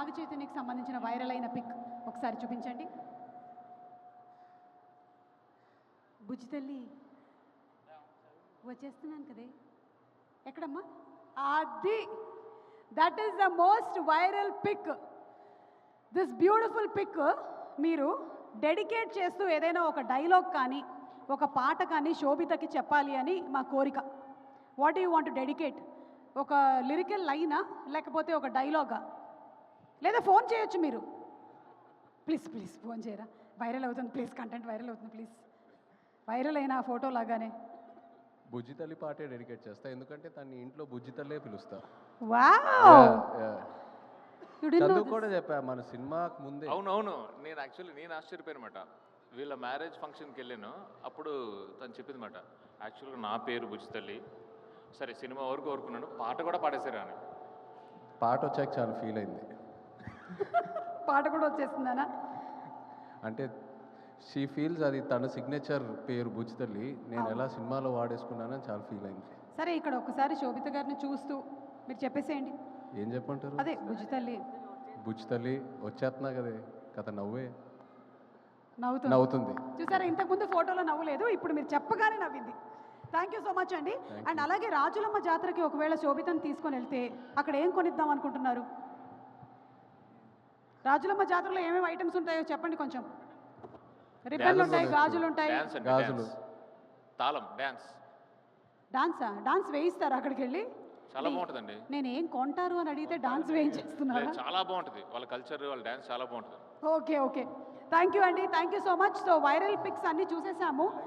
నాగ చైతన్యకి సంబంధించిన వైరల్ అయిన పిక్ ఒకసారి చూపించండి. బుజ్జి తల్లి వచ్చేస్తున్నాను కదే, ఎక్కడమ్మా? అది that is the most viral pic. This beautiful pic మీరు డెడికేట్ చేస్తూ ఏదైనా ఒక డైలాగ్ కానీ ఒక పాట కానీ శోభితకి చెప్పాలి అని మా కోరిక. What you want to dedicate? ఒక లిరికల్ లైనా లేకపోతే ఒక డైలాగా, లేదా ఫోన్ చేయొచ్చు మీరు. ప్లీజ్ ప్లీజ్ ఫోన్ చేయరా, వైరల్ అవుతుంది ప్లీజ్, కంటెంట్ వైరల్ అవుతుంది ప్లీజ్. వైరల్ అయిన ఆ ఫోటో లాగానే బుజ్జి తల్లి పాటే డెడికేట్ చేస్తా, ఎందుకంటే తన ఇంట్లో బుజ్జి తల్లే పిలుస్తా. వావ్, చదువు కూడా చెప్పా మన సినిమాకు ముందే. అవునవును, నేను ఆశ్చర్యపోయానమాట. వీళ్ళ మ్యారేజ్ ఫంక్షన్కి వెళ్ళాను, అప్పుడు తను చెప్పింది మాట, యాక్చువల్గా నా పేరు బుజ్జి తల్లి, సరే సినిమా వరకు కోరుకున్నాను, పాట కూడా పాడేశారు అని. పాట వచ్చాక చాలా ఫీల్ అయింది. పాట కూడా వచ్చేస్తుందనా? అంటే షీ ఫీల్స్ అది తన సిగ్నేచర్ పేరు బుజ్జి తల్లి, నేను ఎలా సినిమాలో వాడేసుకున్నానని చాలా ఫీల్ అయింది. సరే ఇక్కడ ఒకసారి శోభిత గారిని చూస్తూ మీరు చెప్పేసేయండి. ఏం చెప్పంటారు? అదే బుజ్జి తల్లి. బుజ్జి తల్లి వచ్చేస్తున్నా కదే కథ, నవ్వే నవ్వుతుంది. చూసారా, ఇంతకుముందు ఫోటోలో నవ్వులేదు, ఇప్పుడు మీరు చెప్పగానే నవ్వింది. థ్యాంక్ యూ సో మచ్ అండి. అండ్ అలాగే రాజులమ్మ జాతరకి ఒకవేళ శోభితను తీసుకొని వెళ్తే అక్కడ ఏం కొనిద్దాం అనుకుంటున్నారు? రాజులమ్మ జాతరలో ఏమేమి ఐటమ్స్ ఉంటాయో చెప్పండి కొంచెం. రిబ్బన్లు ఉంటాయి, గాజులు ఉంటాయి. గాజులు, తాళం, డాన్స్. డాన్స్ వేయిస్తారు అక్కడికి వెళ్ళి? చాలా బాగుంటుందండి. నేను ఏం కొంటారు అని అడిగితే డాన్స్ వేయించేస్తున్నారు. చాలా బాగుంటుంది వాళ్ళ కల్చర్, వాళ్ళ డాన్స్ చాలా బాగుంటుంది. ఓకే ఓకే, థ్యాంక్ యూ అండి, thank you so much. So viral pics అన్నీ చూసేసాము.